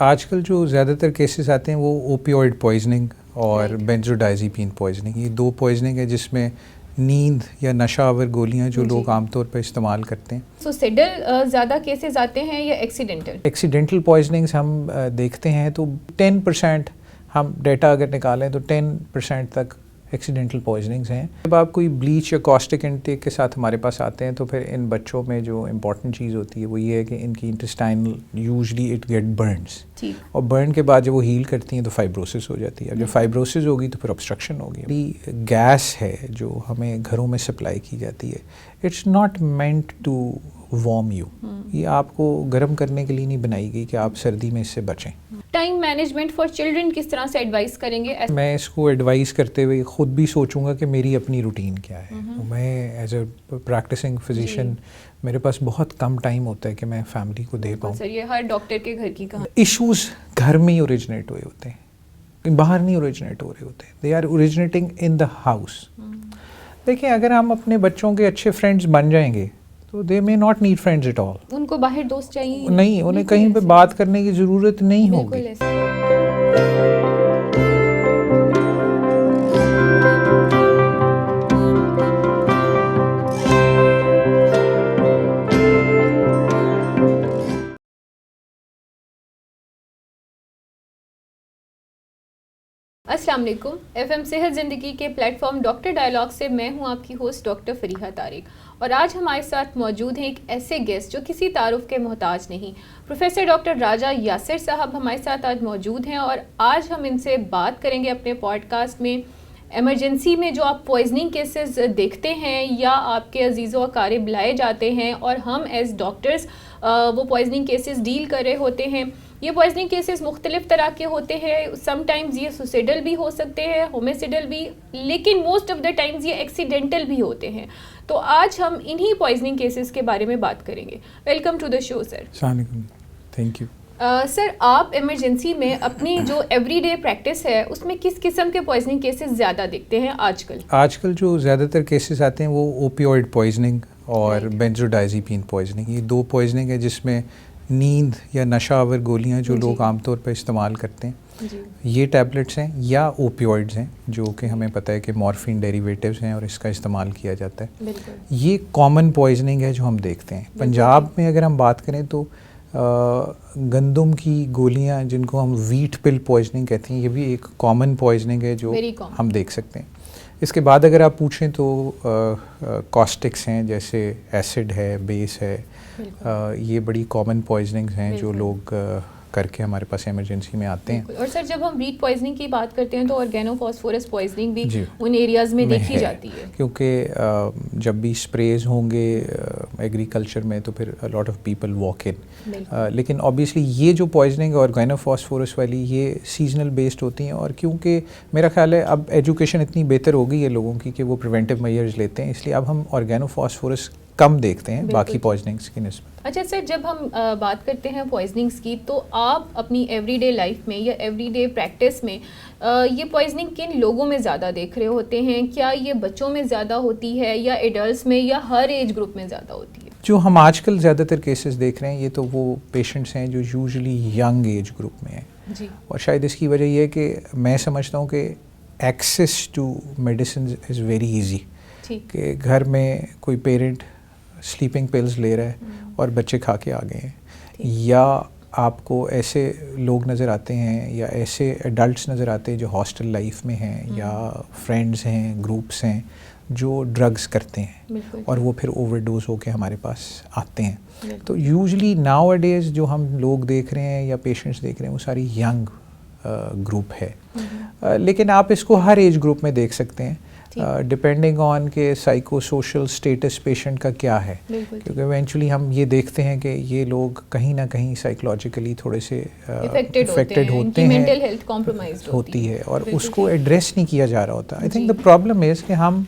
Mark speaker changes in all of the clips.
Speaker 1: आजकल जो ज़्यादातर केसेस आते हैं वो ओपियोइड पॉइजनिंग और बेंजोडाइज़ेपिन पॉइजनिंग, ये दो पॉइजनिंग है जिसमें नींद या नशावर गोलियां जो लोग आमतौर पर इस्तेमाल करते हैं।
Speaker 2: सुसाइडल ज़्यादा केसेस आते हैं या एक्सीडेंटल?
Speaker 1: एक्सीडेंटल पॉइजनिंग्स हम देखते हैं तो 10% हम डेटा अगर निकालें तो 10% तक एक्सीडेंटल पॉइजनिंग्स हैं। जब आप कोई ब्लीच या कॉस्टिक इंटेक के साथ हमारे पास आते हैं तो फिर इन बच्चों में जो इम्पॉर्टेंट चीज़ होती है वो ये है कि इनकी intestinal usually it get Burns, और बर्न के बाद जब वो हील करती हैं तो फाइब्रोसिस हो जाती है। अब जब फाइब्रोसिस होगी तो फिर ऑब्स्ट्रक्शन होगी। गैस है जो हमें घरों में सप्लाई की जाती है, it's not meant to warm you, ये आपको गर्म करने के लिए नहीं बनाई गई कि आप सर्दी में इससे बचें।
Speaker 2: टाइम मैनेजमेंट फॉर चिल्ड्रन किस तरह से एडवाइस करेंगे?
Speaker 1: मैं इसको एडवाइस करते हुए ख़ुद भी सोचूंगा कि मेरी अपनी रूटीन क्या है। तो मैं एज अ प्रैक्टिसिंग फिजिशियन मेरे पास बहुत कम टाइम होता है कि मैं फैमिली को दे पाऊँ।
Speaker 2: सर ये हर डॉक्टर के घर की कहानी।
Speaker 1: इश्यूज घर में ही ओरिजिनेट हुए होते हैं, बाहर नहीं ओरिजिनेट हो रहे होते, they are originating in the house. देखिए, अगर हम अपने बच्चों के अच्छे फ्रेंड्स बन जाएंगे तो they may not need friends at all.
Speaker 2: उनको बाहर दोस्त चाहिए
Speaker 1: नहीं, उन्हें कहीं पे बात करने की ज़रूरत नहीं होगी।
Speaker 2: अस्सलाम वालेकुम। एफएम सेहत ज़िंदगी के प्लेटफॉर्म डॉक्टर डायलॉग से मैं हूं आपकी होस्ट डॉक्टर फरीहा तारिक, और आज हमारे साथ मौजूद हैं एक ऐसे गेस्ट जो किसी तारुफ के मोहताज नहीं। प्रोफेसर डॉक्टर राजा यासिर साहब हमारे साथ आज मौजूद हैं और आज हम इनसे बात करेंगे अपने पॉडकास्ट में एमरजेंसी में जो आप पॉइजनिंग केसेस देखते हैं या आपके अजीज़ों अकारिब लाए जाते हैं और हम एज डॉक्टर्स वो पॉइजनिंग केसेस डील कर रहे होते हैं। ये पॉइजनिंग केसेस मुख्तलिफ तरह के होते हैं। समटाइम्स ये सुसाइडल भी हो सकते हैं, होमिसाइडल भी, लेकिन मोस्ट ऑफ द टाइम्स ये एक्सीडेंटल भी होते हैं। तो आज हम इन्हीं पॉइजनिंग केसेस के बारे में बात करेंगे। Welcome to the show sir.
Speaker 1: Thank you.
Speaker 2: Sir, आप इमरजेंसी में अपनी जो एवरीडे प्रैक्टिस है उसमें किस किस्म के पॉइजनिंग केसेस ज़्यादा देखते हैं आजकल?
Speaker 1: आजकल जो ज़्यादातर केसेस आते हैं वो ओपियोइड पॉइजनिंग और बेंजोडाइज़ेपिन पॉइजनिंग, ये दो पॉइजनिंग है जिसमें नींद या नशावर गोलियां जो लोग आमतौर पर इस्तेमाल करते हैं, ये टैबलेट्स हैं या ओपियोइड्स हैं जो कि हमें पता है कि मॉर्फिन डेरिवेटिव्स हैं और इसका इस्तेमाल किया जाता है। ये कॉमन पॉइजनिंग है जो हम देखते हैं। पंजाब में अगर हम बात करें तो गंदम की गोलियां जिनको हम वीट पिल पॉइजनिंग कहते हैं, ये भी एक कॉमन पॉइजनिंग है जो हम देख सकते हैं। इसके बाद अगर आप पूछें तो कॉस्टिक्स हैं, जैसे एसिड है, बेस है, ये बड़ी कॉमन पॉइजनिंग्स हैं जो लोग करके हमारे पास इमरजेंसी में आते हैं।
Speaker 2: और सर, जब हम वीट पॉइजनिंग की बात करते हैं तो ऑर्गेनोफॉस्फोरस पॉइजनिंग भी उन एरियाज़ में देखी जाती है,
Speaker 1: क्योंकि जब भी स्प्रेज होंगे एग्रीकल्चर में तो फिर lot of people walk in. लेकिन ऑब्वियसली ये जो पॉइजनिंग है ऑर्गेनोफॉस्फोरस वाली, ये सीजनल बेस्ड होती हैं, और क्योंकि मेरा ख्याल है अब एजुकेशन इतनी बेहतर हो गई है लोगों की कि वो प्रिवेंटिव मेजर्स लेते हैं, इसलिए अब हम ऑर्गेनोफॉस्फोरस कम देखते हैं बाकी पॉइजनिंग्स की निस्बत।
Speaker 2: अच्छा सर, जब हम बात करते हैं पॉइजनिंग्स की तो आप अपनी एवरीडे लाइफ में या एवरीडे प्रैक्टिस में ये पॉइजनिंग किन लोगों में ज़्यादा देख रहे होते हैं? क्या ये बच्चों में ज़्यादा होती है या एडल्ट्स में या हर एज ग्रुप में ज़्यादा होती है?
Speaker 1: जो हम आजकल ज़्यादातर केसेस देख रहे हैं ये तो वो पेशेंट्स हैं जो यूजुअली यंग एज ग्रुप में हैं जी। और शायद इसकी वजह ये है कि मैं समझता हूँ कि access to medicine is very easy, कि घर में कोई पेरेंट स्लीपिंग पिल्स ले रहा है और बच्चे खा के आ गए हैं, या आपको ऐसे लोग नज़र आते हैं या ऐसे एडल्ट्स नज़र आते हैं जो हॉस्टल लाइफ में हैं या फ्रेंड्स हैं, ग्रुप्स हैं जो ड्रग्स करते हैं और वो फिर ओवरडोज होके हमारे पास आते हैं। तो यूजुअली नाउ अ डेज़ जो हम लोग देख रहे हैं या पेशेंट्स देख रहे हैं वो सारी यंग ग्रुप है। लेकिन आप इसको हर एज ग्रुप में देख सकते हैं डिपेंडिंग ऑन के साइको सोशल स्टेटस पेशेंट का क्या है, क्योंकि इवेंचुअली हम ये देखते हैं कि ये लोग कहीं ना कहीं साइकोलॉजिकली थोड़े से इफेक्टेड होते हैं,
Speaker 2: मेंटल हेल्थ कॉम्प्रोमाइज्ड
Speaker 1: होती है और उसको एड्रेस नहीं किया जा रहा होता। I think the problem is कि हम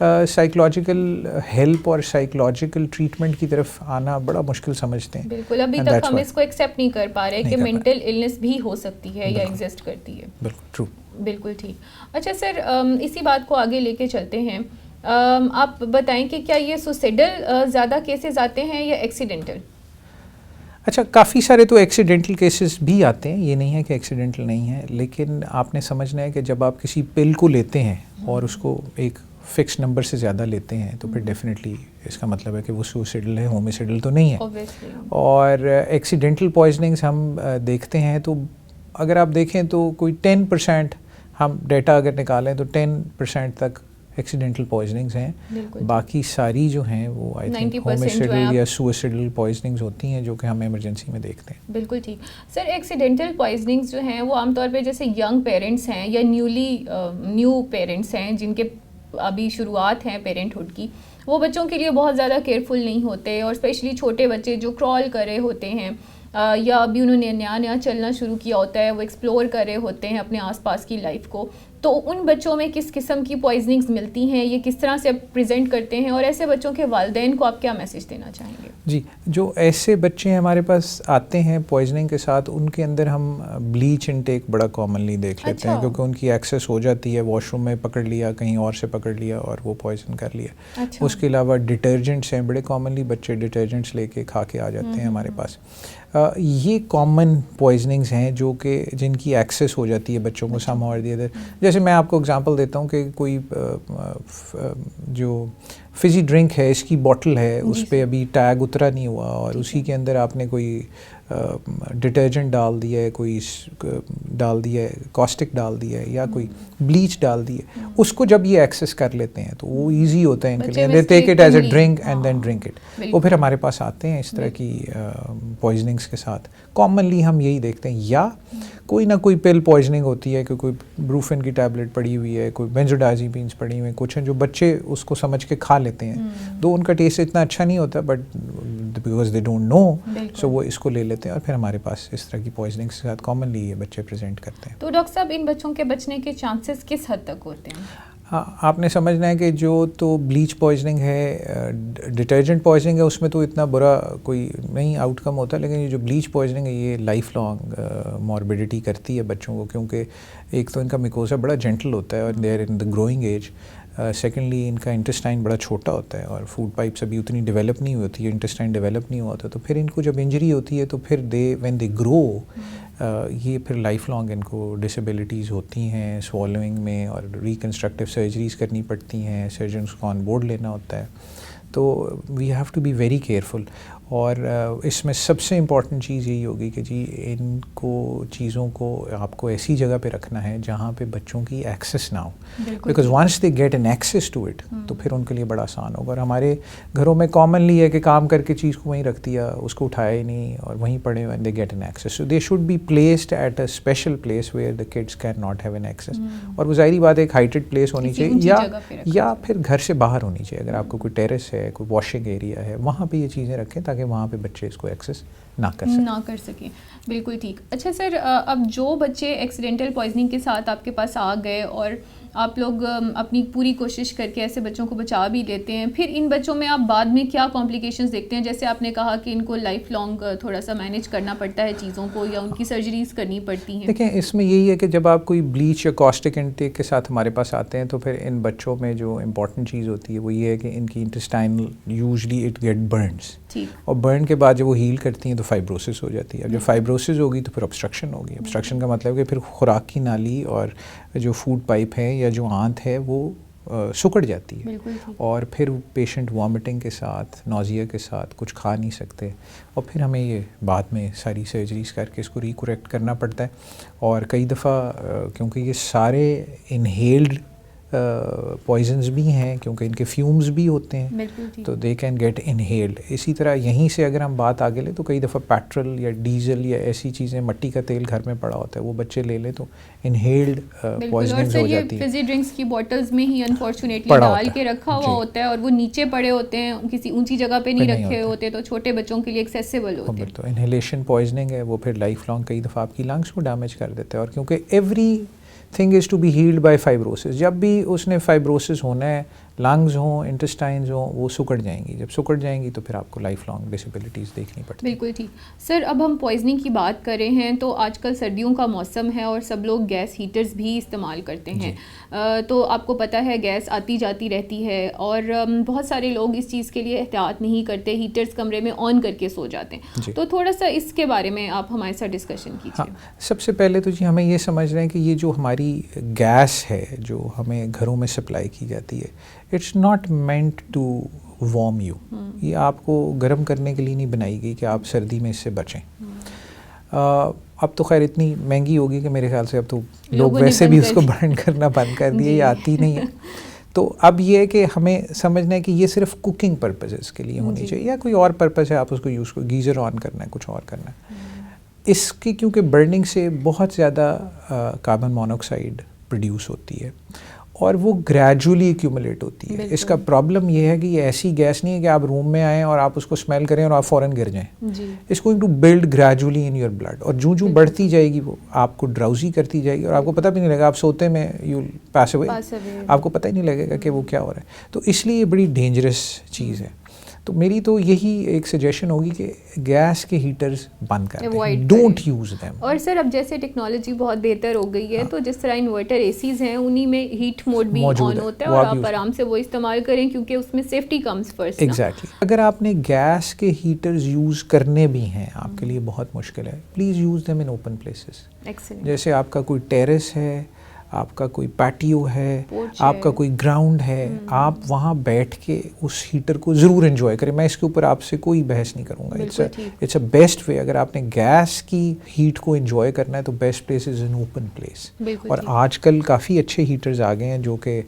Speaker 1: साइकोलॉजिकल हेल्प और साइकोलॉजिकल ट्रीटमेंट की तरफ आना बड़ा मुश्किल समझते हैं।
Speaker 2: बिल्कुल, अभी तक हम इसको एक्सेप्ट नहीं कर पा रहे कि मेंटल इलनेस भी हो सकती है या एग्जिस्ट करती है।
Speaker 1: बिल्कुल ट्रू,
Speaker 2: बिल्कुल ठीक। अच्छा सर, इसी बात को आगे लेके चलते हैं। आप बताएं कि क्या ये सुसाइडल ज़्यादा केसेस आते हैं या एक्सीडेंटल?
Speaker 1: अच्छा, काफ़ी सारे तो एक्सीडेंटल केसेस भी आते हैं, ये नहीं है कि एक्सीडेंटल नहीं है, लेकिन आपने समझना है कि जब आप किसी पिल को लेते हैं और उसको एक फिक्स नंबर से ज़्यादा लेते हैं तो फिर डेफिनेटली इसका मतलब है कि वो सुसाइडल है, होमिसाइडल तो नहीं है। और एक्सीडेंटल पॉइजनिंग्स हम देखते हैं तो अगर आप देखें तो कोई 10% हम डेटा अगर निकालें तो 10% तक एक्सीडेंटल पॉइजनिंग्स हैं। बाकी सारी जो हैं वो आई थिंक होमिसाइडल या सुसाइडल पॉइजनिंग्स होती हैं जो कि हम इमरजेंसी में देखते हैं।
Speaker 2: बिल्कुल ठीक सर। एक्सीडेंटल पॉइजनिंग्स जो हैं वो आमतौर पे जैसे यंग पेरेंट्स हैं या न्यू पेरेंट्स हैं जिनके अभी शुरुआत है पेरेंटहुड की, वो बच्चों के लिए बहुत ज़्यादा केयरफुल नहीं होते, और स्पेशली छोटे बच्चे जो क्रॉल कर रहे होते हैं या अभी उन्होंने नया चलना शुरू किया होता है, वो एक्सप्लोर कर रहे होते हैं अपने आसपास की लाइफ को, तो उन बच्चों में किस किस्म की पॉइजनिंग्स मिलती हैं, ये किस तरह से प्रेजेंट करते हैं, और ऐसे बच्चों के वालिदैन को आप क्या मैसेज देना चाहेंगे?
Speaker 1: जी, जो ऐसे बच्चे हमारे पास आते हैं पॉइजनिंग के साथ, उनके अंदर हम ब्लीच इनटेक बड़ा कॉमनली देख लेते हैं, क्योंकि उनकी एक्सेस हो जाती है, वॉशरूम में पकड़ लिया, कहीं और से पकड़ लिया और वो पॉइजन कर लिया। उसके अलावा डिटर्जेंट्स हैं, बड़े कॉमनली बच्चे डिटर्जेंट्स लेके खा के आ जाते हैं हमारे पास। ये कॉमन पॉइजनिंग्स हैं जो कि जिनकी एक्सेस हो जाती है बच्चों को सम और दी अदर। जैसे मैं आपको एग्जांपल देता हूँ कि कोई जो फिजी ड्रिंक है, इसकी बॉटल है, उस पर अभी टैग उतरा नहीं हुआ और उसी के अंदर आपने कोई डिटर्जेंट डाल दिया है, कोई डाल दिया है, कॉस्टिक डाल दिया है या कोई ब्लीच डाल दी है, उसको जब ये एक्सेस कर लेते हैं तो वो इजी होता है इनके लिए, they take it as a drink and then drink it. वो फिर हमारे पास आते हैं इस तरह की पॉइजनिंग्स के साथ। कॉमनली हम यही देखते हैं, या कोई ना कोई पिल पॉइजनिंग होती है कि कोई ब्रूफिन की टैबलेट पड़ी हुई है, कोई बेंजोडाइज़ेपिन्स पड़ी हुई हैं, कुछ हैं जो बच्चे उसको समझ के खा लेते हैं, तो उनका टेस्ट इतना अच्छा नहीं होता, but because they don't know, so वो इसको ले लेते हैं और फिर हमारे पास इस तरह की पॉइजनिंग के साथ कॉमनली ये बच्चे प्रेजेंट करते हैं।
Speaker 2: तो डॉक्टर साहब, इन बच्चों के बचने के चांसेस किस हद तक होते हैं?
Speaker 1: हाँ, आपने समझना है कि जो तो ब्लीच पॉइजनिंग है, डिटर्जेंट पॉइजनिंग है, उसमें तो इतना बुरा कोई नहीं आउटकम होता, लेकिन ये जो ब्लीच पॉइजनिंग है ये लाइफ लॉन्ग मॉर्बिडिटी करती है बच्चों को, क्योंकि एक तो इनका मिकोसा बड़ा जेंटल होता है और they are in the growing age, secondly इनका इंटेस्टाइन बड़ा छोटा होता है और फूड पाइप्स अभी उतनी डेवलप नहीं होती है, इंटेस्टाइन डेवलप नहीं हुआ होता, तो फिर इनको जब इंजरी होती है तो फिर व्हेन दे ग्रो ये फिर लाइफ लॉन्ग इनको डिसेबिलिटीज़ होती हैं स्वॉलोइंग में, और रिकन्स्ट्रक्टिव सर्जरीज़ करनी पड़ती हैं, सर्जन्स को ऑन बोर्ड लेना होता है, तो we have to be very careful. और इसमें सबसे इम्पॉर्टेंट चीज़ यही होगी कि जी इनको चीज़ों को आपको ऐसी जगह पे रखना है जहाँ पे बच्चों की एक्सेस ना हो, because once they get an access to it तो फिर उनके लिए बड़ा आसान होगा। और हमारे घरों में कॉमनली है कि काम करके चीज़ को वहीं रख दिया, उसको उठाया ही नहीं और वहीं पड़े when they get an access, so they should be placed at a special place where the kids can not have an access. और वो जाहिर बात एक हाइटेड प्लेस होनी चाहिए या फिर घर से बाहर होनी चाहिए। अगर आपको कोई टेरेस है, कोई वॉशिंग एरिया है, वहाँ पे ये चीज़ें रखें ताकि वहाँ पे बच्चे इसको एक्सेस ना कर सकें।
Speaker 2: बिल्कुल ठीक। अच्छा सर, अब जो बच्चे एक्सीडेंटल पॉइजनिंग के साथ आपके पास आ गए और आप लोग अपनी पूरी कोशिश करके ऐसे बच्चों को बचा भी लेते हैं, फिर इन बच्चों में आप बाद में क्या कॉम्प्लिकेशंस देखते हैं? जैसे आपने कहा कि इनको लाइफ लॉन्ग थोड़ा सा मैनेज करना पड़ता है चीज़ों को, या उनकी सर्जरीज करनी पड़ती हैं।
Speaker 1: देखें, इसमें यही है कि जब आप कोई ब्लीच या कॉस्टिक इंटेक के साथ हमारे पास आते हैं तो फिर इन बच्चों में जो इम्पॉर्टेंट चीज़ होती है वो ये है कि इनकी intestinal usually it get Burns, और बर्न के बाद जब वो हील करती हैं तो फाइब्रोसिस हो जाती है। अब जब फाइब्रोसिस होगी तो फिर ऑब्स्ट्रक्शन होगी। ऑब्स्ट्रक्शन का मतलब है कि फिर खुराक की नाली और जो फूड पाइप है या जो आंत है वो सुकड़ जाती है, और फिर पेशेंट वॉमिटिंग के साथ, नोज़िया के साथ कुछ खा नहीं सकते, और फिर हमें ये बाद में सारी सर्जरीज करके इसको रिकरेक्ट करना पड़ता है। और कई दफ़ा क्योंकि ये सारे इनहेल्ड पॉइजन्स भी हैं, क्योंकि इनके फ्यूम्स भी होते हैं, तो दे कैन गेट इनहेल्ड। इसी तरह यहीं से अगर हम बात आगे लें तो कई दफ़ा पेट्रोल या डीजल या ऐसी चीज़ें, मट्टी का तेल घर में पड़ा होता है, वो बच्चे ले लें तो इनहेल्ड पॉइजनिंग हो जाती है।
Speaker 2: फिजी ड्रिंक्स की बॉटल्स में ही अनफॉर्चुनेटली डाल के रखा हुआ होता है और वो नीचे पड़े होते हैं, किसी ऊंची जगह पे नहीं रखे होते, तो छोटे बच्चों के लिए एक्सेसिबल होते हैं।
Speaker 1: तो इनहेलेशन पॉइजनिंग है वो फिर लाइफ लॉन्ग कई दफ़ा आपकी लंग्स को डैमेज कर देता है। और क्योंकि thing is to be healed by fibrosis. जब भी उसने फाइब्रोसिस होना है, लंग्स हों, इंटेस्टाइन्स हों, वो सुकड़ जाएंगी। जब सुकड़ जाएंगी तो फिर आपको लाइफ लॉन्ग डिसेबिलिटीज़ देखनी पड़ती है।
Speaker 2: बिल्कुल ठीक। सर, अब हम पॉइजनिंग की बात कर रहे हैं तो आजकल सर्दियों का मौसम है और सब लोग गैस हीटर्स भी इस्तेमाल करते हैं। तो आपको पता है गैस आती जाती रहती है और बहुत सारे लोग इस चीज़ के लिए एहतियात नहीं करते, हीटर्स कमरे में ऑन करके सो जाते हैं। तो थोड़ा सा इसके बारे में आप हमारे साथ डिस्कशन कीजिए।
Speaker 1: हाँ, सबसे पहले तो जी हमें ये समझ रहे हैं कि ये जो हमारी गैस है जो हमें घरों में सप्लाई की जाती है, it's not meant to warm you. ये आपको गर्म करने के लिए नहीं बनाई गई कि आप सर्दी में इससे बचें। अब तो खैर इतनी महंगी होगी कि मेरे ख्याल से अब तो लोग वैसे भी उसको बर्न करना बंद कर दिए, ये आती नहीं है। तो अब ये है कि हमें समझना है कि ये सिर्फ कुकिंग पर्पसेस के लिए होनी चाहिए, या कोई और पर्पस है आप उसको यूज़ करो, गीज़र ऑन करना है, कुछ और करना है। इसकी क्योंकि बर्निंग से बहुत ज़्यादा कार्बन मोनोऑक्साइड प्रोड्यूस होती है और वो ग्रेजुअली एक्यूमुलेट होती है। इसका प्रॉब्लम ये है कि ये ऐसी गैस नहीं है कि आप रूम में आएँ और आप उसको स्मेल करें और आप फ़ौरन गिर जाएं। It's going to build gradually in your blood, और जूं बढ़ती जाएगी वो आपको ड्राउजी करती जाएगी और आपको पता भी नहीं लगेगा। आप सोते में यू पास अवे, आपको पता ही नहीं लगेगा कि वो क्या हो रहा है। तो इसलिए ये बड़ी डेंजरस चीज़ है। तो मेरी तो यही एक सजेशन होगी कि गैस के हीटर्स बंद कर दें, डोंट यूज़ देम।
Speaker 2: और सर, अब जैसे टेक्नोलॉजी बहुत बेहतर हो गई है, तो जिस तरह इन्वर्टर एसीज हैं उन्हीं में हीट मोड भी ऑन होता है और आप आराम से वो इस्तेमाल करें क्योंकि उसमें सेफ्टी कम्स फर्स्ट।
Speaker 1: एग्जैक्टली। अगर आपने गैस के हीटर्स यूज़ करने भी हैं, आपके लिए बहुत मुश्किल है, please use them in open places. जैसे आपका कोई टेरेस है, आपका कोई पैटियो है, आपका कोई ग्राउंड है, आप वहाँ बैठ के उस हीटर को ज़रूर एंजॉय करें। मैं इसके ऊपर आपसे कोई बहस नहीं करूँगा। It's a best way. अगर आपने गैस की हीट को एंजॉय करना है तो best place is an open place. और आजकल काफ़ी अच्छे हीटर्स आ गए हैं जो कि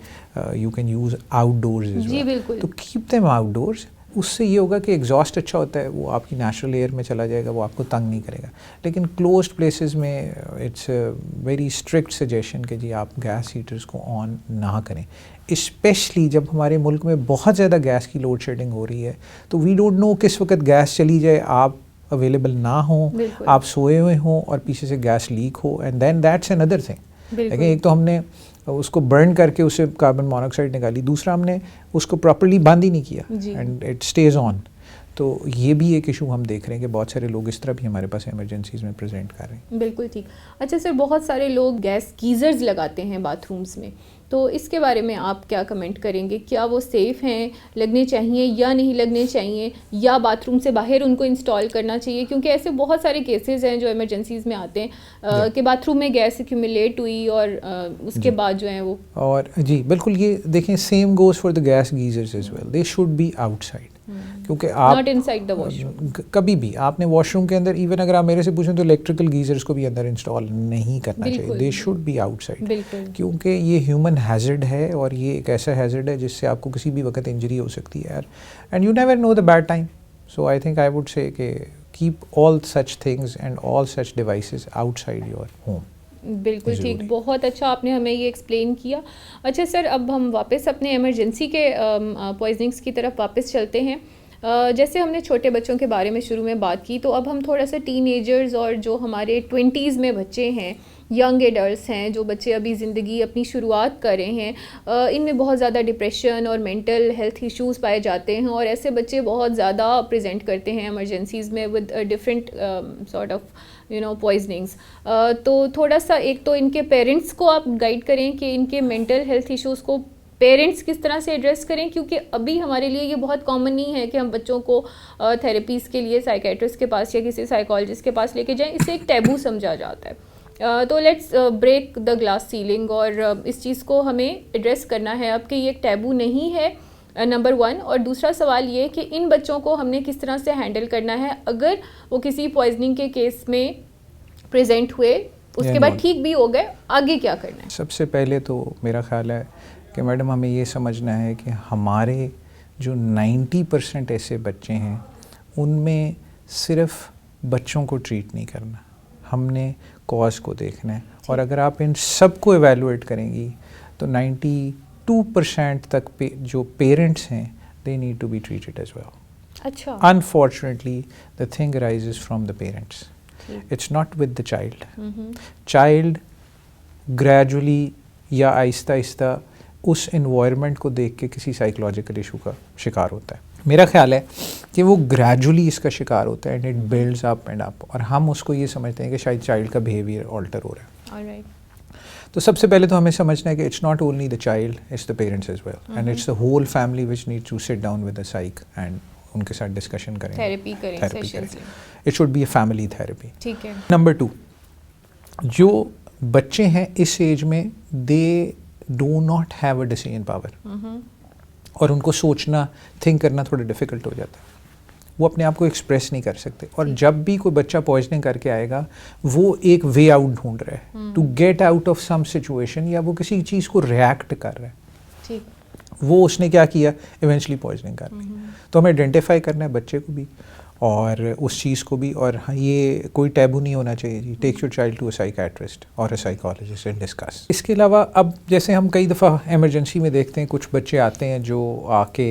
Speaker 1: you can use outdoors is well. तो कीप देम आउटडोर्स। उससे ये होगा कि एग्जॉस्ट अच्छा होता है, वो आपकी नेचुरल एयर में चला जाएगा, वो आपको तंग नहीं करेगा। लेकिन क्लोज्ड प्लेसेस में इट्स वेरी स्ट्रिक्ट सजेशन कि जी आप गैस हीटर्स को ऑन ना करें, स्पेशली जब हमारे मुल्क में बहुत ज़्यादा गैस की लोड शेडिंग हो रही है। तो वी डोंट नो किस वक्त गैस चली जाए, आप अवेलेबल ना हो, आप सोए हुए हों और पीछे से गैस लीक हो, and then that's another thing. लेकिन एक तो हमने उसको बर्न करके उससे कार्बन मोनोऑक्साइड निकाली, दूसरा हमने उसको प्रॉपर्ली बंद ही नहीं किया एंड इट स्टेज ऑन। तो ये भी एक इशू हम देख रहे हैं कि बहुत सारे लोग इस तरह भी हमारे पास इमरजेंसीज में प्रेजेंट कर रहे हैं।
Speaker 2: बिल्कुल ठीक। अच्छा सर, बहुत सारे लोग गैस गीज़र्स लगाते हैं बाथरूम्स में, तो इसके बारे में आप क्या कमेंट करेंगे? क्या वो सेफ़ हैं, लगने चाहिए या नहीं लगने चाहिए, या बाथरूम से बाहर उनको इंस्टॉल करना चाहिए? क्योंकि ऐसे बहुत सारे केसेस हैं जो इमरजेंसीज़ में आते हैं कि बाथरूम में गैस एक्यूमुलेट हुई और उसके बाद जो है वो। और
Speaker 1: जी बिल्कुल, ये देखें same goes for the gas geysers as well, they should be outside. क्योंकि आप
Speaker 2: नॉट इनसाइड द वॉशरूम,
Speaker 1: कभी भी आपने वॉशरूम के अंदर, इवन अगर आप मेरे से पूछें तो इलेक्ट्रिकल गीजर्स को भी अंदर इंस्टॉल नहीं करना चाहिए। दे शुड बी आउटसाइड, क्योंकि ये ह्यूमन हैजर्ड है और ये एक ऐसा हैजर्ड है जिससे आपको किसी भी वक्त इंजरी हो सकती है यार, and you never know the bad time. So I think I would say कि keep all such things and all such devices outside your home.
Speaker 2: बिल्कुल ठीक, बहुत अच्छा आपने हमें ये एक्सप्लेन किया। अच्छा सर, अब हम वापस अपने इमरजेंसी के पॉइजनिंग्स की तरफ वापस चलते हैं। जैसे हमने छोटे बच्चों के बारे में शुरू में बात की, तो अब हम थोड़ा सा टीनेजर्स और जो हमारे 20s में बच्चे हैं, यंग एडल्ट्स हैं, जो बच्चे अभी ज़िंदगी अपनी शुरुआत कर रहे हैं, इनमें बहुत ज़्यादा डिप्रेशन और मेंटल हेल्थ इश्यूज़ पाए जाते हैं और ऐसे बच्चे बहुत ज़्यादा प्रेजेंट करते हैं इमरजेंसीज़ में विद डिफरेंट सॉर्ट ऑफ पॉइजनिंग्स। तो थोड़ा सा एक तो इनके पेरेंट्स को आप गाइड करें कि इनके मेंटल हेल्थ इश्यूज़ को पेरेंट्स किस तरह से एड्रेस करें, क्योंकि अभी हमारे लिए ये बहुत कॉमन नहीं है कि हम बच्चों को थेरेपीज़ के लिए साइकेट्रिस्ट के पास या किसी साइकोलॉजिस्ट के पास लेके जाएं। इसे एक टैबू समझा जाता है। तो let's break the glass ceiling और इस चीज़ को हमें एड्रेस करना है अब कि ये एक टैबू नहीं है, नंबर 1। और दूसरा सवाल ये कि इन बच्चों को हमने किस तरह से हैंडल करना है अगर वो किसी पॉइजनिंग के केस में प्रेजेंट हुए, उसके बाद ठीक भी हो गए, आगे क्या करना है?
Speaker 1: सबसे पहले तो मेरा ख्याल है कि मैडम हमें ये समझना है कि हमारे जो 90% ऐसे बच्चे हैं उनमें सिर्फ बच्चों को ट्रीट नहीं करना, हमने कॉज को देखना है। और अगर आप इन सब को एवेलुएट करेंगी तो 92% तक जो पेरेंट्स हैं they need to be treated as well.
Speaker 2: अच्छा,
Speaker 1: unfortunately the thing arises from the parents, it's not with the child. Child gradually या आहिस्ता आहिस्ता उस इन्वायरमेंट को देख के किसी साइकोलॉजिकल इशू का शिकार होता है। मेरा ख्याल है कि वो ग्रेजुअली इसका शिकार होता है and it builds up and up, और हम उसको ये समझते हैं कि शायद चाइल्ड का बिहेवियर ऑल्टर हो रहा है। तो सबसे पहले तो हमें समझना है कि it's not only the child, it's the parents as well, and it's the whole family which need to sit down with the psych and उनके साथ डिस्कशन करें,
Speaker 2: थेरेपी करें।
Speaker 1: It should be a family therapy.
Speaker 2: ठीक है।
Speaker 1: Number 2, जो बच्चे हैं इस एज में दे do not have a decision power, और उनको सोचना, थिंक करना थोड़ा डिफिकल्ट हो जाता है। वो अपने आप को एक्सप्रेस नहीं कर सकते, और जब भी कोई बच्चा पॉइजनिंग करके आएगा वो एक वे आउट ढूंढ रहा है to get out of some situation, या वो किसी चीज़ को रिएक्ट कर रहा है।
Speaker 2: ठीक।
Speaker 1: वो उसने क्या किया, इवेंचुअली पॉइजनिंग कर ली। तो हमें आइडेंटिफाई करना है बच्चे को भी और उस चीज़ को भी, और हाँ, ये कोई टैबू नहीं होना चाहिए जी। Take your child to a psychiatrist और अ साइकोलॉजिस्ट एंड डिस्कस। इसके अलावा अब जैसे हम कई दफ़ा इमरजेंसी में देखते हैं कुछ बच्चे आते हैं जो आके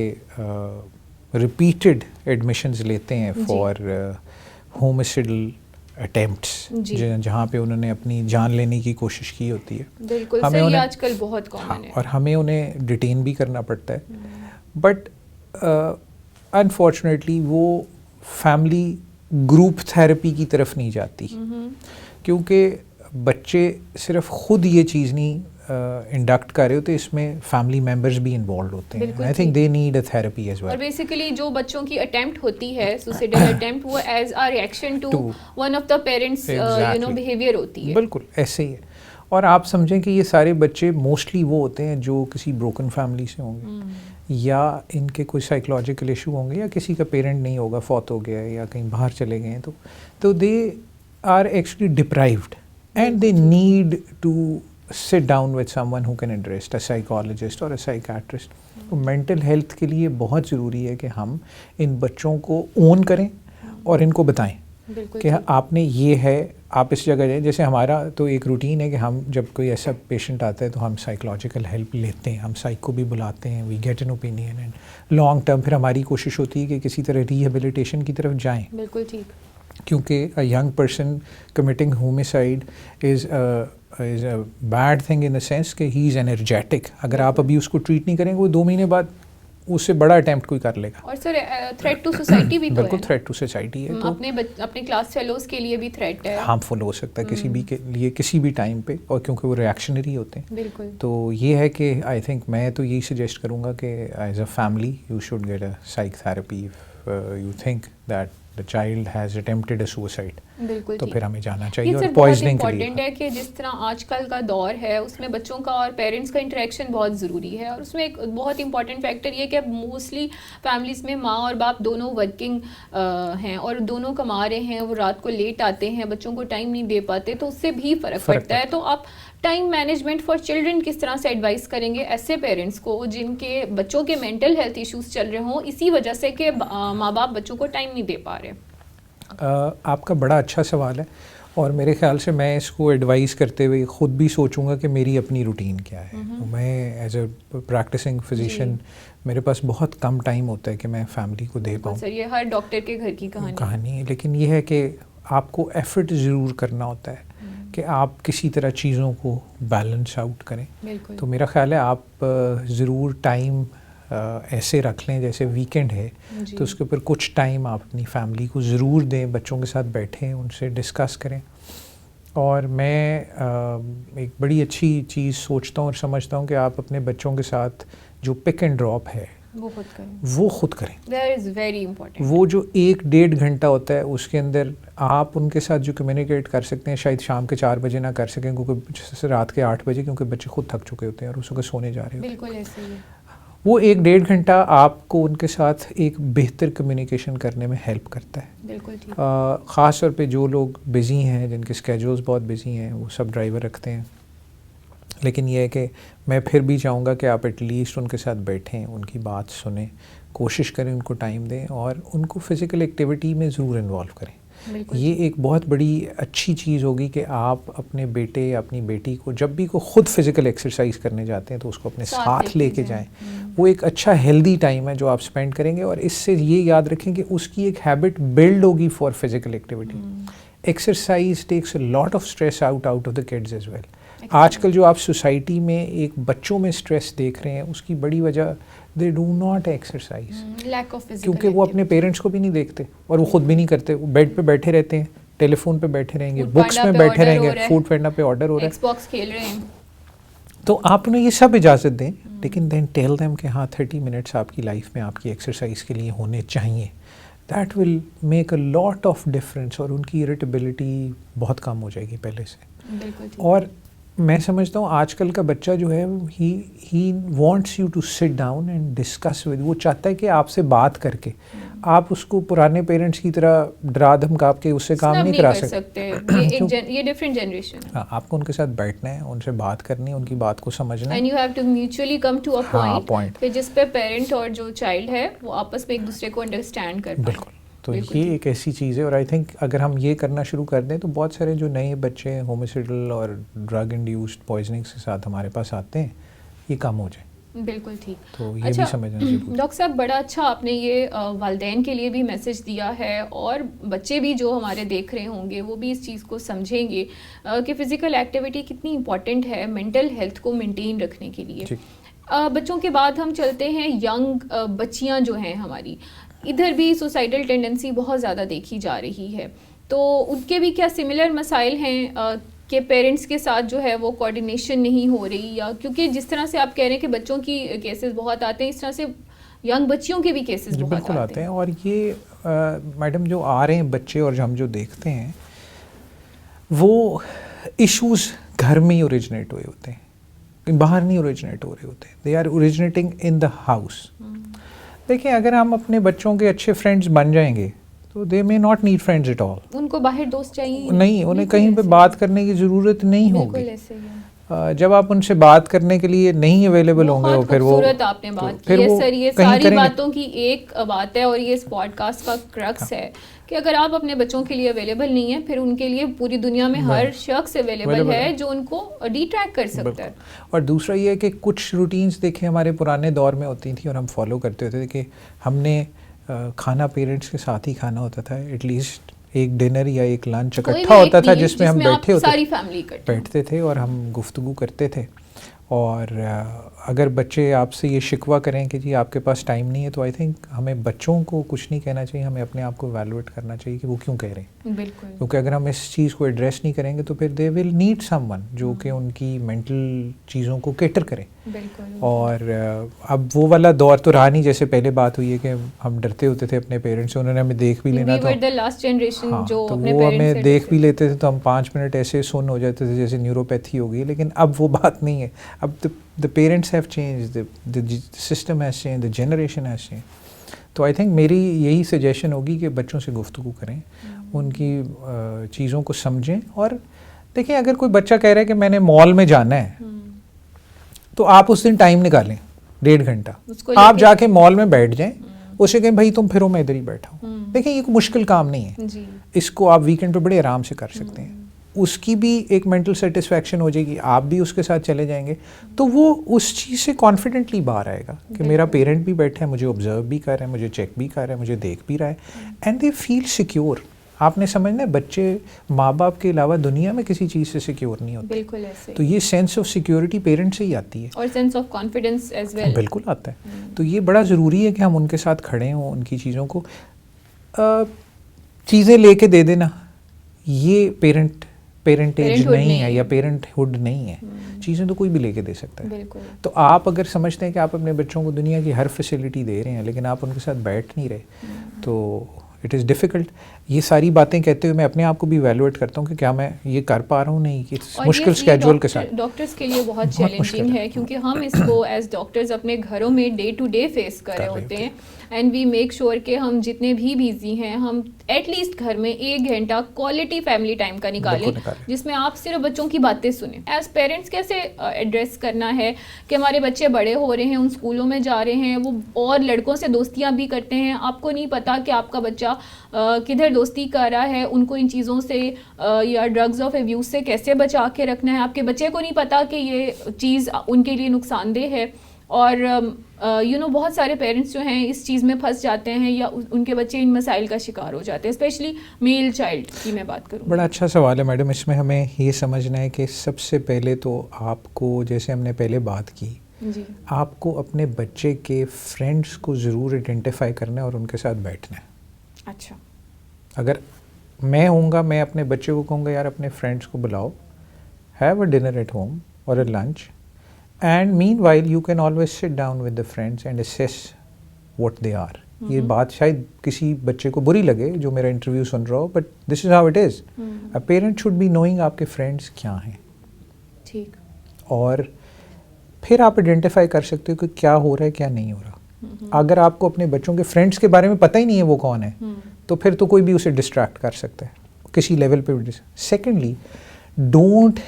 Speaker 1: रिपीटेड एडमिशंस लेते हैं फॉर होमिसाइडल अटेम्प्ट्स, जहाँ पे उन्होंने अपनी जान लेने की कोशिश की होती है।
Speaker 2: बिल्कुल सही, ये आजकल बहुत कॉमन है,
Speaker 1: और हमें उन्हें डिटेन भी करना पड़ता है। बट अनफॉर्चुनेटली वो फैमिली ग्रुप थेरेपी की तरफ नहीं जाती, क्योंकि बच्चे सिर्फ खुद ये चीज़ नहीं इंडक्ट कर रहे होते, इसमें फैमिली मेंबर्स भी इन्वॉल्व होते हैं। I think they need a therapy as well.
Speaker 2: और बेसिकली जो बच्चों की अटेम्प्ट होती है सुसाइडल अटेम्प्ट, वो as a reaction to one of the parents behaviour होती है।
Speaker 1: बिल्कुल ऐसे ही है। और आप समझें कि ये सारे बच्चे मोस्टली वो होते हैं जो किसी ब्रोकन फैमिली से होंगे, या इनके कोई साइकोलॉजिकल इशू होंगे, या किसी का पेरेंट नहीं होगा, फौत हो गया है, या कहीं बाहर चले गए हैं, तो they are actually deprived and they need to sit down with someone who can address, a psychologist or a psychiatrist। तो मेंटल हेल्थ के लिए बहुत ज़रूरी है कि हम इन बच्चों को ओन करें और इनको बताएं कि आपने ये है, आप इस जगह जाए। जैसे हमारा तो एक रूटीन है कि हम जब कोई ऐसा पेशेंट आता है तो हम साइकोलॉजिकल हेल्प लेते हैं, हम साइक को भी बुलाते हैं, we get an opinion, and long term फिर हमारी कोशिश होती है कि किसी तरह रिहेबिलिटेशन की तरफ जाएं।
Speaker 2: बिल्कुल ठीक।
Speaker 1: क्योंकि a young person committing homicide is a bad thing in the sense कि ही इज़ एनर्जेटिक। अगर आप अभी उसको ट्रीट नहीं करेंगे, वो 2 महीने बाद उससे बड़ा अटेम्प्ट कोई कर लेगा।
Speaker 2: और सर थ्रेट टू सोसाइटी भी तो
Speaker 1: बिल्कुल थ्रेट टू सोसाइटी है। तो
Speaker 2: अपने क्लास फेलोज के लिए भी थ्रेट है,
Speaker 1: हार्मफुल हो सकता है किसी भी के लिए किसी भी टाइम पे, और क्योंकि वो रिएक्शनरी होते हैं।
Speaker 2: बिल्कुल।
Speaker 1: तो ये है कि आई थिंक मैं तो यही सजेस्ट करूँगा कि as a family you should get a psych therapy if you think that the child has attempted a suicide.
Speaker 2: बिल्कुल।
Speaker 1: तो फिर हमें जाना चाहिए।
Speaker 2: और
Speaker 1: पॉइजनिंग के लिए
Speaker 2: इम्पोर्टेंट है कि जिस तरह आजकल का दौर है उसमें बच्चों का और पेरेंट्स का इंटरेक्शन बहुत ज़रूरी है, और उसमें एक बहुत इंपॉर्टेंट फैक्टर ये कि मोस्टली फैमिलीज़ में माँ और बाप दोनों वर्किंग हैं और दोनों कमा रहे हैं, वो रात को लेट आते हैं, बच्चों को टाइम नहीं दे पाते, तो उससे भी फ़र्क पड़ता है। तो आप टाइम मैनेजमेंट फॉर चिल्ड्रन किस तरह से एडवाइस करेंगे ऐसे पेरेंट्स को जिनके बच्चों के मेंटल हेल्थ इश्यूज चल रहे हों इसी वजह से कि माँ बाप बच्चों को टाइम नहीं दे पा रहे?
Speaker 1: आपका बड़ा अच्छा सवाल है, और मेरे ख्याल से मैं इसको एडवाइस करते हुए ख़ुद भी सोचूंगा कि मेरी अपनी रूटीन क्या है। मैं एज अ प्रैक्टिसिंग फिजिशियन मेरे पास बहुत कम टाइम होता है कि मैं फैमिली को दे पाऊँ।
Speaker 2: सर ये हर डॉक्टर के घर की कहानी है, लेकिन ये है कि आपको एफर्ट ज़रूर करना होता है कि आप किसी तरह चीज़ों को बैलेंस आउट करें। तो मेरा ख्याल है आप ज़रूर टाइम ऐसे रख लें जैसे वीकेंड है तो उसके ऊपर कुछ टाइम आप अपनी फैमिली को ज़रूर दें, बच्चों के साथ बैठें, उनसे डिस्कस करें। और मैं एक बड़ी अच्छी चीज़ सोचता हूँ और समझता हूँ कि आप अपने बच्चों के साथ जो पिक एंड ड्रॉप है वो खुद करें। That is very important.
Speaker 1: वो जो 1-1.5 घंटा होता है उसके अंदर आप उनके साथ जो कम्युनिकेट कर सकते हैं शायद शाम के 4 बजे ना कर सकें, क्योंकि रात के 8 बजे, क्योंकि बच्चे खुद थक चुके होते हैं और उस वक्त सोने जा रहे होते हैं।
Speaker 2: बिल्कुल ऐसे ही है।
Speaker 1: वो 1-1.5 घंटा आपको उनके साथ एक बेहतर कम्युनिकेशन करने में हेल्प करता है।
Speaker 2: बिल्कुल ठीक।
Speaker 1: ख़ास तौर पे जो लोग बिज़ी हैं, जिनके स्केड्यूल्स बहुत बिज़ी हैं, वो सब ड्राइवर रखते हैं, लेकिन ये है कि मैं फिर भी चाहूँगा कि आप एटलीस्ट उनके साथ बैठें, उनकी बात सुनें, कोशिश करें उनको टाइम दें और उनको फ़िज़िकल एक्टिविटी में ज़रूर इन्वॉल्व करें। ये एक बहुत बड़ी अच्छी चीज़ होगी कि आप अपने बेटे या अपनी बेटी को जब भी को ख़ुद फ़िज़िकल एक्सरसाइज करने जाते हैं तो उसको अपने साथ लेके जाएं। वो एक अच्छा हेल्दी टाइम है जो आप स्पेंड करेंगे, और इससे ये याद रखें कि उसकी एक हैबिट बिल्ड होगी for physical activity. Exercise takes a lot of stress out of the kids as well. आजकल जो आप सोसाइटी में एक बच्चों में स्ट्रेस देख रहे हैं उसकी बड़ी वजह they do not exercise,
Speaker 2: lack of physical,
Speaker 1: क्योंकि वो अपने पेरेंट्स को भी नहीं देखते और वो खुद भी नहीं करते. वो बेड पे बैठे रहते हैं, टेलीफोन पे बैठे रहेंगे, बुक्स में बैठे रहेंगे, फूड पैंडा पे ऑर्डर हो रहा है,
Speaker 2: एक्सबॉक्स खेल रहे हैं.
Speaker 1: तो आप उन्हें ये सब इजाज़त दें, लेकिन देन टेल देम कि हाँ 30 मिनट्स आपकी लाइफ में आपकी एक्सरसाइज के लिए होने चाहिए. That will make a lot of difference और उनकी इरिटेबिलिटी बहुत कम हो जाएगी पहले से.
Speaker 2: बिल्कुल.
Speaker 1: और मैं समझता हूँ आजकल का बच्चा जो है ही wants you to sit down and discuss with. वो चाहता है कि आपसे बात करके, आप उसको पुराने पेरेंट्स की तरह डरा धमका के उससे काम नहीं करा सकते.
Speaker 2: ये डिफरेंट जनरेशन है.
Speaker 1: हाँ, आपको उनके साथ बैठना है, उनसे बात करनी है, उनकी बात को समझना है.
Speaker 2: And you have to mutually come to a point कि जिस पे पेरेंट और जो चाइल्ड है वो आपस में एक दूसरे को अंडरस्टैंड कर पाए.
Speaker 1: बिल्कुल. तो ये एक ऐसी चीज़ है और आई थिंक अगर हम ये करना शुरू कर दें तो बहुत सारे जो नए बच्चे होमिसाइडल और ड्रग इंड्यूस्ड पॉइजनिंग्स के साथ हमारे पास आते हैं, ये कम हो जाए.
Speaker 2: बिल्कुल ठीक.
Speaker 1: तो ये भी समझना जरूरी है.
Speaker 2: डॉक्टर साहब, बड़ा अच्छा आपने ये वालिदैन के लिए भी मैसेज दिया है और बच्चे भी जो हमारे देख रहे होंगे वो भी इस चीज़ को समझेंगे कि फ़िज़िकल एक्टिविटी कितनी इंपॉर्टेंट है मेंटल हेल्थ को मेंटेन रखने के लिए. बच्चों के बाद हम चलते हैं यंग बच्चियाँ जो हैं हमारी, इधर भी सुसाइडल टेंडेंसी बहुत ज़्यादा देखी जा रही है. तो उनके भी क्या सिमिलर मसाइल हैं कि पेरेंट्स के साथ जो है वो कोऑर्डिनेशन नहीं हो रही, या क्योंकि जिस तरह से आप कह रहे हैं कि बच्चों की केसेस बहुत आते हैं, इस तरह से यंग बच्चियों के भी केसेस बहुत आते हैं.
Speaker 1: और ये मैडम जो आ रहे हैं बच्चे और हम जो देखते हैं वो इश्यूज घर में ही ओरिजिनेट हुए होते हैं, बाहर नहीं ओरिजिनेट हो रहे होते. They are originating in the house. देखिए, अगर हम अपने बच्चों के अच्छे फ्रेंड्स बन जाएंगे तो they may not need friends at all.
Speaker 2: उनको बाहर दोस्त चाहिए
Speaker 1: नहीं, उन्हें कहीं पे बात करने की ज़रूरत नहीं होगी. जब आप उनसे बात करने के लिए नहीं अवेलेबल होंगे, फिर वो
Speaker 2: आपने बात की है सर, ये सारी बातों की एक बात है और ये इस पॉडकास्ट का क्रक्स है कि अगर आप अपने बच्चों के लिए अवेलेबल नहीं है, फिर उनके लिए पूरी दुनिया में हर शख्स अवेलेबल है जो उनको डिट्रैक्ट कर सकता है.
Speaker 1: और दूसरा ये है कि कुछ रूटीन्स देखें हमारे पुराने दौर में होती थी और हम फॉलो करते होते थे कि हमने खाना पेरेंट्स के साथ ही खाना होता था. एटलीस्ट एक डिनर या एक लंच इकट्ठा होता था जिसमें हम बैठे होते,
Speaker 2: सारी फैमिली
Speaker 1: बैठते थे और हम गुफ्तगू करते थे. और अगर बच्चे आपसे ये शिकवा करें कि जी आपके पास टाइम नहीं है, तो आई थिंक हमें बच्चों को कुछ नहीं कहना चाहिए, हमें अपने आप को वैल्यूएट करना चाहिए कि वो क्यों कह रहे हैं.
Speaker 2: बिल्कुल.
Speaker 1: क्योंकि अगर हम इस चीज़ को एड्रेस नहीं करेंगे तो फिर दे विल नीड समवन जो कि उनकी मेंटल चीज़ों को कैटर करे.
Speaker 2: बिल्कुल.
Speaker 1: और अब वो वाला दौर तो रहा नहीं, जैसे पहले बात हुई है कि हम डरते होते थे अपने पेरेंट्स से, उन्होंने हमें देख भी लेना था.
Speaker 2: लास्ट जनरेशन जो
Speaker 1: तो वो हमें देख भी लेते थे तो हम 5 मिनट ऐसे सुन हो जाते थे जैसे न्यूरोपैथी हो गई. लेकिन अब वो बात नहीं है. अब the parents have changed, the system has changed, the generation has changed. तो आई थिंक मेरी यही सजेशन होगी कि बच्चों से गुफ्तगू करें, उनकी चीज़ों को समझें. और देखिए, अगर कोई बच्चा कह रहा है कि मैंने मॉल में जाना है, तो आप उस दिन टाइम निकालें 1.5 घंटा, आप जाके मॉल में बैठ जाएं, उसे कहें भाई तुम फिरो, मैं इधर ही बैठा हूँ. देखिए, ये कोई मुश्किल काम नहीं है
Speaker 2: जी.
Speaker 1: इसको आप वीकेंड पे बड़े आराम से कर सकते हैं. उसकी भी एक मेंटल सेटिस्फैक्शन हो जाएगी, आप भी उसके साथ चले जाएंगे, तो वो उस चीज़ से कॉन्फिडेंटली बाहर आएगा कि मेरा पेरेंट भी बैठा है, मुझे ऑब्जर्व भी कर रहा है, मुझे चेक भी कर रहा है, मुझे देख भी रहा है. And they feel secure. आपने समझना है, बच्चे माँ बाप के अलावा दुनिया में किसी चीज़ से सिक्योर नहीं होते.
Speaker 2: बिल्कुल ऐसे.
Speaker 1: तो ये सेंस ऑफ सिक्योरिटी पेरेंट से ही आती है
Speaker 2: और sense of confidence as well.
Speaker 1: बिल्कुल आता है. तो ये बड़ा ज़रूरी है कि हम उनके साथ खड़े हों, उनकी चीज़ों को चीज़ें लेके दे देना, ये पेरेंटेज नहीं है या पेरेंटहुड नहीं है. चीज़ें तो कोई भी लेके दे सकता है.
Speaker 2: बिल्कुल.
Speaker 1: तो आप अगर समझते हैं कि आप अपने बच्चों को दुनिया की हर फैसिलिटी दे रहे हैं लेकिन आप उनके साथ बैठ नहीं रहे, तो इट इज़ डिफ़िकल्ट. ये सारी बातें कहते हुए मैं अपने आप को भी वैल्यूएट करता हूँ कि क्या मैं ये कर पा रहा हूँ, नहीं. इस मुश्किल स्केड्यूल के साथ
Speaker 2: डॉक्टर्स के लिए बहुत चैलेंजिंग है, क्योंकि हम इसको एज डॉक्टर्स अपने घरों में डे टू डे फेस कर रहे होते हैं. एंड वी मेक श्योर कि हम जितने भी बिजी हैं, हम एटलीस्ट घर में 1 घंटा क्वालिटी फैमिली टाइम का निकालें जिसमें आप सिर्फ बच्चों की बातें सुने. एज पेरेंट्स कैसे एड्रेस करना है कि हमारे बच्चे बड़े हो रहे हैं, उन स्कूलों में जा रहे हैं, वो और लड़कों से दोस्तियां भी करते हैं, आपको नहीं पता कि आपका बच्चा किधर दोस्ती कर रहा है, उनको इन चीज़ों से या ड्रग्स ऑफ एब्यूज़ से कैसे बचा के रखना है. आपके बच्चे को नहीं पता कि ये चीज़ उनके लिए नुकसानदेह है. और बहुत सारे पेरेंट्स जो हैं इस चीज़ में फंस जाते हैं या उनके बच्चे इन मसाइल का शिकार हो जाते हैं, स्पेशली मेल चाइल्ड की मैं बात करूँ।
Speaker 1: बड़ा अच्छा सवाल है मैडम। इसमें हमें ये समझना है कि सबसे पहले तो आपको, जैसे हमने पहले बात की
Speaker 2: जी,
Speaker 1: आपको अपने बच्चे के फ्रेंड्स को ज़रूर आइडेंटिफाई करना है और उनके साथ बैठना है।
Speaker 2: अच्छा,
Speaker 1: अगर मैं होऊंगा, मैं अपने बच्चे को कहूँगा यार अपने फ्रेंड्स को बुलाओ, have a dinner at home और a lunch, and meanwhile you can always sit down with the friends and assess what they are. ये बात शायद किसी बच्चे को बुरी लगे जो मेरा इंटरव्यू सुन रहा हो, but this is how it is. A parent should be knowing आपके फ्रेंड्स क्या हैं,
Speaker 2: ठीक,
Speaker 1: और फिर आप आइडेंटिफाई कर सकते हो कि क्या हो रहा है क्या नहीं हो रहा। अगर आपको अपने बच्चों के फ्रेंड्स के बारे में पता ही नहीं है वो कौन है, तो फिर तो कोई भी उसे डिस्ट्रैक्ट कर सकता है किसी लेवल पे भी। Secondly, don't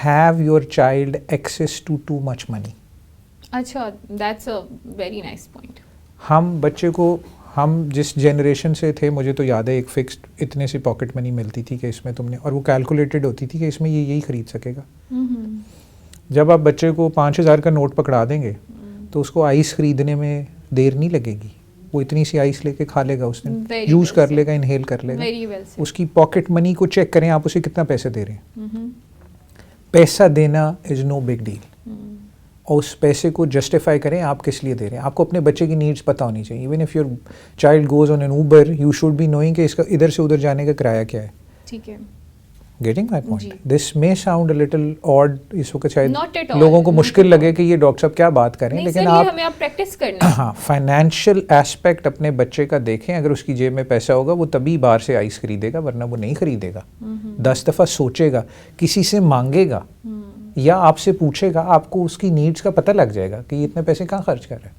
Speaker 1: have your child access to too much money.
Speaker 2: अच्छा, that's a very nice point.
Speaker 1: हम बच्चे को, हम जिस जनरेशन से थे, मुझे तो याद है एक फिक्स्ड इतने सी पॉकेट मनी मिलती थी कि इसमें तुमने, और वो कैलकुलेटेड होती थी कि इसमें ये यही खरीद सकेगा। जब आप बच्चे को 5,000 का नोट पकड़ा देंगे तो उसको आइस खरीदने में देर नहीं लगेगी, वो इतनी सी आइस लेके खा लेगा, उसने यूज़ कर लेगा, इनहेल कर लेगा। उसकी पॉकेट मनी को चेक करें आप उसे कितना पैसे दे रहे हैं। पैसा देना इज़ नो बिग डील, और उस पैसे को जस्टिफाई करें आप किस लिए दे रहे हैं। आपको अपने बच्चे की नीड्स पता होनी चाहिए। Even if your child goes on an Uber, you should be knowing कि इसका इधर से उधर जाने का किराया क्या है।
Speaker 2: ठीक है,
Speaker 1: getting my point. This may sound a little odd, इस वक्त शायद
Speaker 2: all,
Speaker 1: लोगों को मुश्किल लगे कि ये डॉक्टर साहब क्या बात कर रहे हैं, लेकिन आप
Speaker 2: हमें प्रैक्टिस करना है।
Speaker 1: हाँ, फाइनेंशियल एस्पेक्ट अपने बच्चे का देखें। अगर उसकी जेब में पैसा होगा वो तभी बाहर से आइस खरीदेगा, वरना वो नहीं खरीदेगा। 10 दफ़ा सोचेगा, किसी से मांगेगा या आपसे पूछेगा, आपको उसकी नीड्स का पता लग जाएगा कि ये इतने पैसे कहाँ खर्च कर रहा है।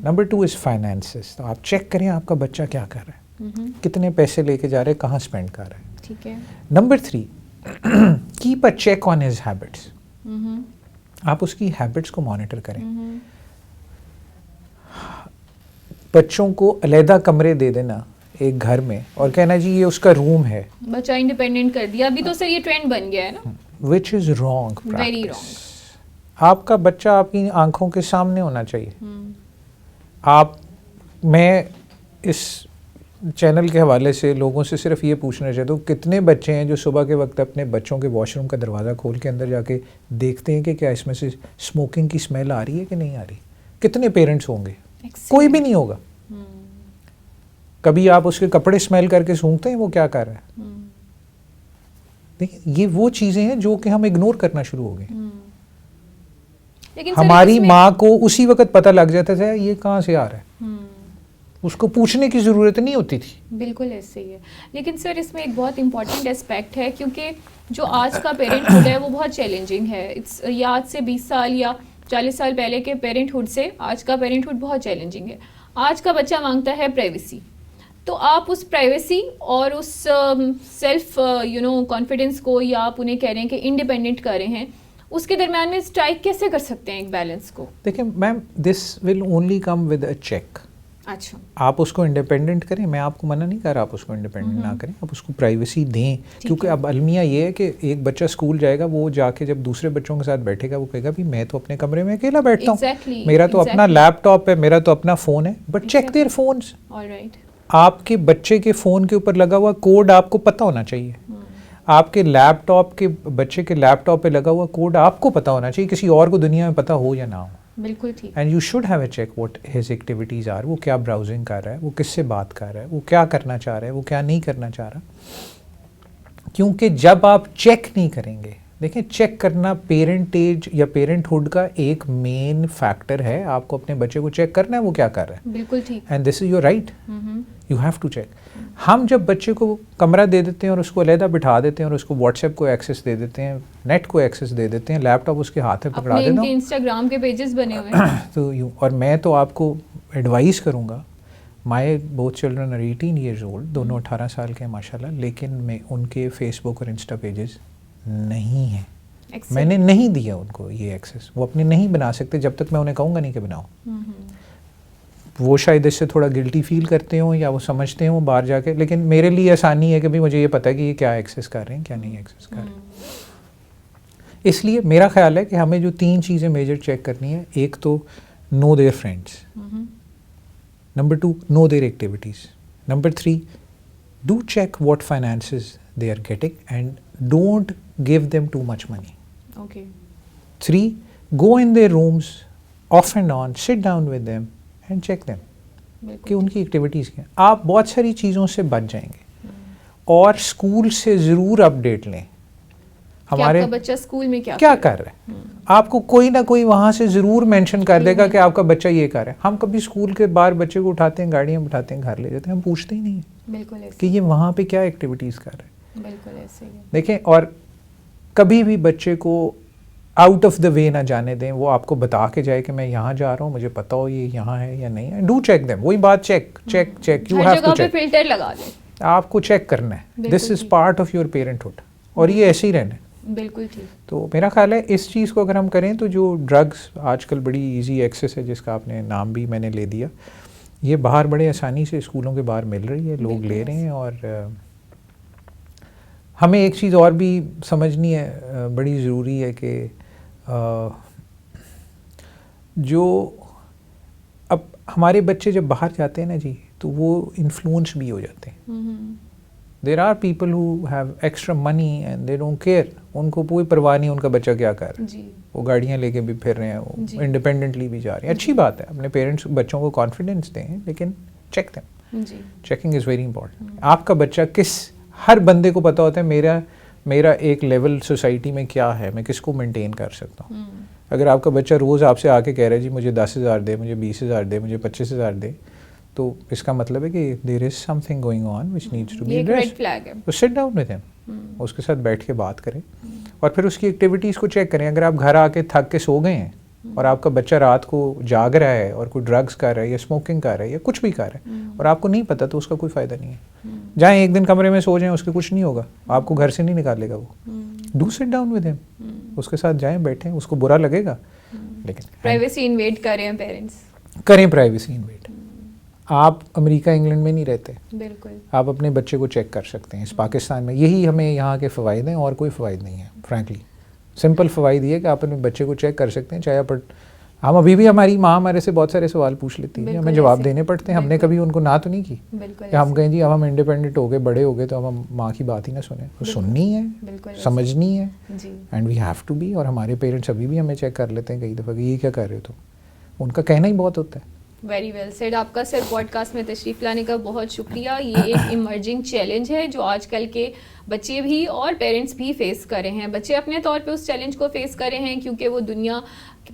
Speaker 1: Number 2 is finances. तो आप चेक करें आपका बच्चा क्या कर रहा है, कितने पैसे लेके जा रहे हैं, कहाँ स्पेंड कर रहा है।
Speaker 2: ठीक है।
Speaker 1: Number 3, keep a check on his habits. आप उसकी हैबिट्स को मॉनिटर करें। बच्चों को अलहदा कमरे दे देना एक घर में और कहना जी ये उसका रूम है,
Speaker 2: बच्चा इंडिपेंडेंट कर दिया। अभी तो सर ये ट्रेंड बन गया है ना,
Speaker 1: which is wrong,
Speaker 2: very wrong.
Speaker 1: आपका बच्चा आपकी आंखों के सामने होना चाहिए। मैं इस चैनल के हवाले से लोगों से सिर्फ ये पूछना चाहता हूँ, कितने बच्चे हैं जो सुबह के वक्त अपने बच्चों के वॉशरूम का दरवाज़ा खोल के अंदर जाके देखते हैं कि क्या इसमें से स्मोकिंग की स्मेल आ रही है कि नहीं आ रही। कितने पेरेंट्स होंगे? कोई भी नहीं होगा। कभी आप उसके कपड़े स्मेल करके सूंघते हैं वो क्या कर रहा है? देखिए, ये वो चीज़ें हैं जो कि हम इग्नोर करना शुरू हो गए। हमारी माँ को उसी वक्त पता लग जाता था ये कहाँ से आ रहा है, उसको पूछने की ज़रूरत नहीं होती थी।
Speaker 2: बिल्कुल ऐसे ही है। लेकिन सर इसमें एक बहुत इंपॉर्टेंट एस्पेक्ट है, क्योंकि जो आज का पेरेंटहुड है वो बहुत चैलेंजिंग है। ये आज से 20 साल या 40 साल पहले के पेरेंटहुड से आज का पेरेंटहुड बहुत चैलेंजिंग है। आज का बच्चा मांगता है प्राइवेसी, तो आप उस प्राइवेसी और उस सेल्फ कॉन्फिडेंस को, या आप उन्हें कह रहे हैं कि इंडिपेंडेंट कर रहे हैं, उसके दरम्यान में स्ट्राइक कैसे कर सकते हैं एक बैलेंस को?
Speaker 1: देखिए ma'am, this will only come with a check.
Speaker 2: अच्छा,
Speaker 1: आप उसको इंडिपेंडेंट करें, मैं आपको मना नहीं कर रहा आप उसको इंडिपेंडेंट ना करें, आप उसको प्राइवेसी दें। क्योंकि अब अलमिया ये है कि एक बच्चा स्कूल जाएगा, वो जाके जब दूसरे बच्चों के साथ बैठेगा वो कहेगा भी मैं तो अपने कमरे में अकेला बैठता हूँ, मेरा तो अपना लैपटॉप है, मेरा तो अपना फ़ोन है। But check their phones.
Speaker 2: Alright,
Speaker 1: आपके बच्चे के फ़ोन के ऊपर लगा हुआ कोड आपको पता होना चाहिए। आपके लैपटॉप के, बच्चे के लैपटॉप पे लगा हुआ कोड आपको पता होना चाहिए, किसी और को दुनिया में पता हो या ना हो।
Speaker 2: बिल्कुल ठीक।
Speaker 1: And you should have a check what his activities are. वो क्या ब्राउजिंग कर रहा है, वो किससे बात कर रहा है, वो क्या करना चाह रहा है, वो क्या नहीं करना चाह रहा। क्योंकि जब आप चेक नहीं करेंगे, देखें चेक करना पेरेंटेज या पेरेंटहुड का एक मेन फैक्टर है। आपको अपने बच्चे को चेक करना है वो क्या कर रहा है।
Speaker 2: बिल्कुल ठीक।
Speaker 1: And this is your right, you have to check. हम जब बच्चे को कमरा दे देते हैं और उसको अलहदा बिठा देते हैं और उसको व्हाट्सएप को एक्सेस दे देते हैं, नेट को एक्सेस दे देते हैं, लैपटॉप उसके हाथ में पकड़ा देते हैं,
Speaker 2: इंस्टाग्राम के पेजेस बने हुए हैं
Speaker 1: तो यूँ। और मैं तो आपको एडवाइस करूँगा, my both children are 18 years old, दोनों 18 साल के हैं माशाल्लाह, लेकिन मैं उनके फेसबुक और इंस्टा पेजेस नहीं है, मैंने नहीं दिया उनको ये एक्सेस। वो अपने नहीं बना सकते जब तक मैं उन्हें कहूँगा नहीं कि बनाओ। वो शायद इससे थोड़ा गिल्टी फील करते हों या वो समझते हों बाहर जाके, लेकिन मेरे लिए आसानी है कि भाई मुझे ये पता है कि ये क्या एक्सेस कर रहे हैं क्या नहीं एक्सेस कर रहे हैं। इसलिए मेरा ख्याल है कि हमें जो 3 चीज़ें मेजर चेक करनी है, एक तो know their friends. Number 2, know their activities. Number 3, do check what finances they are getting and don't give them too much money.
Speaker 2: Okay.
Speaker 1: 3, go in their rooms off and on, sit down with them and check them कि उनकी activities क्या हैं. आप बहुत सारी चीज़ों से बच जाएंगे. और स्कूल से ज़रूर अपडेट लें हमारे
Speaker 2: आपका बच्चा स्कूल में
Speaker 1: क्या कर रहा है. आपको कोई ना कोई वहाँ से ज़रूर मेंशन कर देगा कि आपका बच्चा ये कर रहा है. हम कभी स्कूल के बाहर बच्चे को उठाते हैं, गाड़ियाँ उठाते हैं, घर ले जाते हैं, हम पूछते ही नहीं है
Speaker 2: बिल्कुल
Speaker 1: कि ये वहाँ पे क्या एक्टिविटीज़ कर रहे हैं.
Speaker 2: बिल्कुल ऐसे ही
Speaker 1: देखें, और कभी भी बच्चे को आउट ऑफ द वे ना जाने दें. वो आपको बता के जाए कि मैं यहाँ जा रहा हूँ, मुझे पता हो ये यहाँ है या नहीं है. Do check them. वही बात, check check check. You have to check.
Speaker 2: Filter लगा दें.
Speaker 1: आपको चेक करना है. This is part of your parenthood और ये ऐसे ही रहना है.
Speaker 2: बिल्कुल ठीक.
Speaker 1: तो मेरा ख्याल है इस चीज़ को अगर हम करें तो जो ड्रग्स आजकल बड़ी इजी एक्सेस है, जिसका आपने नाम भी मैंने ले दिया, ये बाहर बड़े आसानी से स्कूलों के बाहर मिल रही है, लोग ले रहे हैं. और हमें एक चीज़ और भी समझनी है, बड़ी ज़रूरी है कि जो अब हमारे बच्चे जब बाहर जाते हैं ना जी, तो वो इन्फ्लुएंस भी हो जाते हैं. There are people who have extra money and they don't care. उनको कोई परवाह नहीं उनका बच्चा क्या कर रहा है. वो गाड़ियाँ लेके भी फिर रहे हैं, वो इंडिपेंडेंटली भी जा रहे हैं. अच्छी बात है, अपने पेरेंट्स बच्चों को कॉन्फिडेंस दें, लेकिन check them. Checking is very important. आपका बच्चा हर बंदे को पता होता है मेरा एक लेवल सोसाइटी में क्या है, मैं किसको मेंटेन कर सकता हूँ. अगर आपका बच्चा रोज़ आपसे आके कह रहा है जी मुझे 10,000 दे, मुझे 20,000 दे, मुझे 25,000 दे, तो इसका मतलब है कि there is something going on which needs to be addressed. तो सिट डाउन विद हिम, उसके साथ बैठ के बात करें और फिर उसकी एक्टिविटीज़ को चेक करें. अगर आप घर आके थक के सो गए हैं और आपका बच्चा रात को जाग रहा है और कोई ड्रग्स कर रहा है या स्मोकिंग कर रहा है या कुछ भी कर रहा है और आपको नहीं पता, तो उसका कोई फ़ायदा नहीं है. जाएं एक दिन कमरे में सो जाएं, उसके कुछ नहीं होगा, आपको घर से नहीं निकालेगा वो. Do sit down with him, उसके साथ जाएं, बैठें. उसको बुरा लगेगा, लेकिन
Speaker 2: प्राइवेसी इन्वेड करें पेरेंट्स,
Speaker 1: करें प्राइवेसी इन्वेड. आप अमेरिका इंग्लैंड में नहीं रहते,
Speaker 2: बिल्कुल आप
Speaker 1: अपने बच्चे को चेक कर सकते हैं. इस पाकिस्तान में यही हमें यहाँ के फ़वाइद हैं और कोई फ़वाइद नहीं है. फ्रैंकली सिंपल फ़वाइद ये है कि आप अपने बच्चे को चेक कर सकते हैं. चाहे आप हम अभी भी हमारी माँ हमारे से बहुत सारे सवाल पूछ लेती है, हमें जवाब देने पड़ते हैं. हमने कभी उनको ना तो नहीं की कि हम कहें जी अब हम इंडिपेंडेंट हो गए, बड़े हो गए, तो हम माँ की बात ही ना सुने. तो सुननी है, समझनी है, and we have to be. और हमारे पेरेंट्स अभी भी हमें चेक कर लेते हैं कई दफ़ा कि ये क्या कर रहे हो, तो उनका कहना ही बहुत होता है.
Speaker 2: Very well said. आपका सर पॉडकास्ट में तशरीफ़ लाने का बहुत शुक्रिया. ये एक इमर्जिंग चैलेंज है जो आजकल के बच्चे भी और पेरेंट्स भी फेस कर रहे हैं. बच्चे अपने तौर पे उस चैलेंज को फेस कर रहे हैं क्योंकि वो दुनिया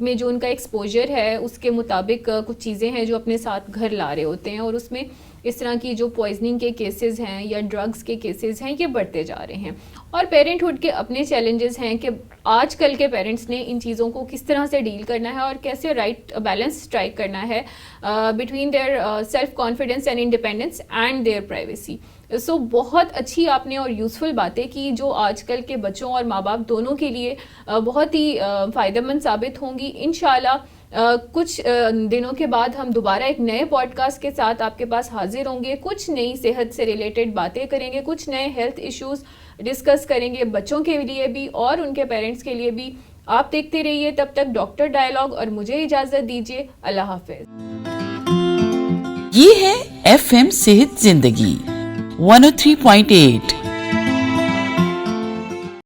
Speaker 2: में जो उनका एक्सपोजर है उसके मुताबिक कुछ चीज़ें हैं जो अपने साथ घर ला रहे होते हैं, और उसमें इस तरह की जो पॉइजनिंग के केसेस हैं या ड्रग्स के केसेस हैं ये बढ़ते जा रहे हैं. और पेरेंटहुड के अपने चैलेंजेस हैं कि आजकल के पेरेंट्स ने इन चीज़ों को किस तरह से डील करना है और कैसे राइट बैलेंस स्ट्राइक करना है between their self confidence and independence and their privacy. So बहुत अच्छी आपने और यूज़फुल बातें की जो आजकल के बच्चों और माँ बाप दोनों के लिए बहुत ही फ़ायदेमंद साबित होंगी. इंशाल्लाह कुछ दिनों के बाद हम दोबारा एक नए पॉडकास्ट के साथ आपके पास हाजिर होंगे. कुछ नई सेहत से रिलेटेड बातें करेंगे, कुछ नए हेल्थ इश्यूज़ डिस्कस करेंगे बच्चों के लिए भी और उनके पेरेंट्स के लिए भी. आप देखते रहिए. तब तक डॉक्टर डायलॉग और मुझे इजाज़त दीजिए. अल्लाह हाफिज.
Speaker 3: ये है FM सेहत जिंदगी 103.8.